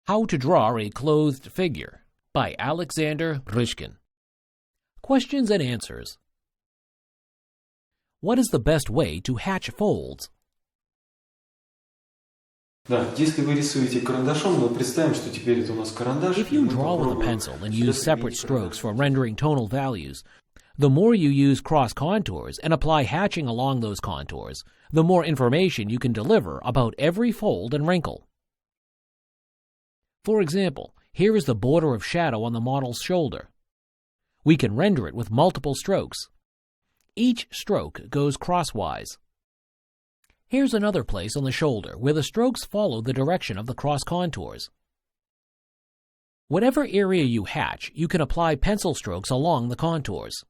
How to Draw a Clothed Figure by Alexander Rishkin. Questions and answers. What is the best way to hatch folds? If you draw with a pencil and use separate strokes for rendering tonal values, the more you use cross contours and apply hatching along those contours, the more information you can deliver about every fold and wrinkle. For example, here is the border of shadow on the model's shoulder. We can render it with multiple strokes. Each stroke goes crosswise. Here's another place on the shoulder where the strokes follow the direction of the cross contours. Whatever area you hatch, you can apply pencil strokes along the contours.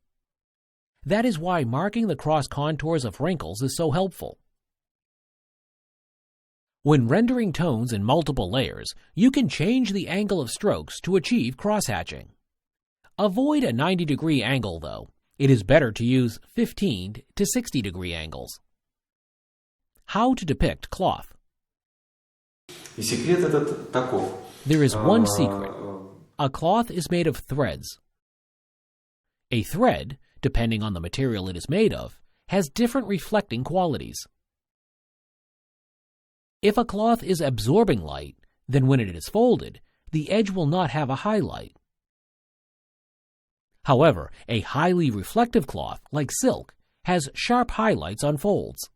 That is why marking the cross contours of wrinkles is so helpful. When rendering tones in multiple layers, you can change the angle of strokes to achieve crosshatching. Avoid a 90-degree angle, though. It is better to use 15 to 60-degree angles. How to depict cloth. There is one secret. A cloth is made of threads. A thread, depending on the material it is made of, has different reflecting qualities. If a cloth is absorbing light, then when it is folded, the edge will not have a highlight. However, a highly reflective cloth, like silk, has sharp highlights on folds.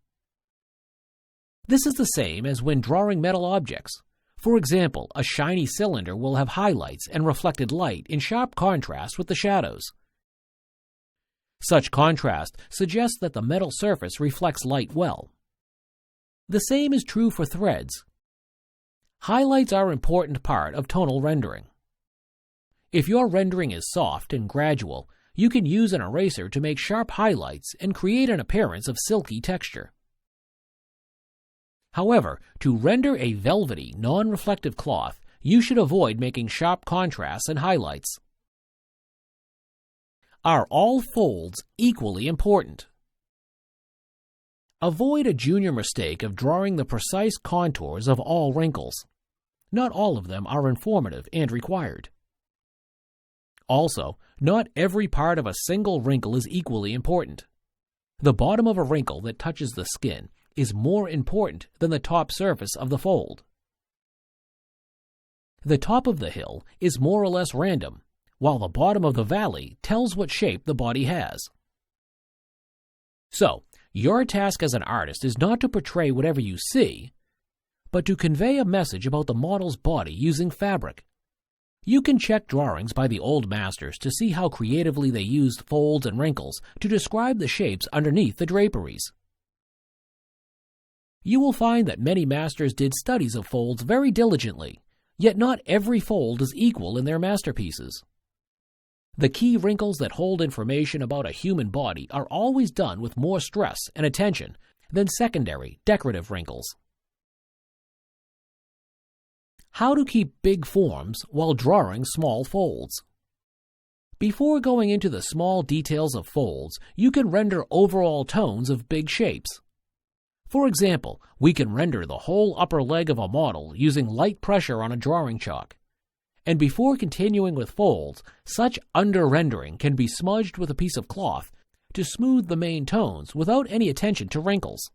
This is the same as when drawing metal objects. For example, a shiny cylinder will have highlights and reflected light in sharp contrast with the shadows. Such contrast suggests that the metal surface reflects light well. The same is true for threads. Highlights are an important part of tonal rendering. If your rendering is soft and gradual, you can use an eraser to make sharp highlights and create an appearance of silky texture. However, to render a velvety, non-reflective cloth, you should avoid making sharp contrasts and highlights. Are all folds equally important? Avoid a junior mistake of drawing the precise contours of all wrinkles. Not all of them are informative and required. Also, not every part of a single wrinkle is equally important. The bottom of a wrinkle that touches the skin is more important than the top surface of the fold. The top of the hill is more or less random, while the bottom of the valley tells what shape the body has. So, your task as an artist is not to portray whatever you see, but to convey a message about the model's body using fabric. You can check drawings by the old masters to see how creatively they used folds and wrinkles to describe the shapes underneath the draperies. You will find that many masters did studies of folds very diligently, yet not every fold is equal in their masterpieces. The key wrinkles that hold information about a human body are always done with more stress and attention than secondary, decorative wrinkles. How to keep big forms while drawing small folds. Before going into the small details of folds, you can render overall tones of big shapes. For example, we can render the whole upper leg of a model using light pressure on a drawing chalk. And before continuing with folds, such under-rendering can be smudged with a piece of cloth to smooth the main tones without any attention to wrinkles.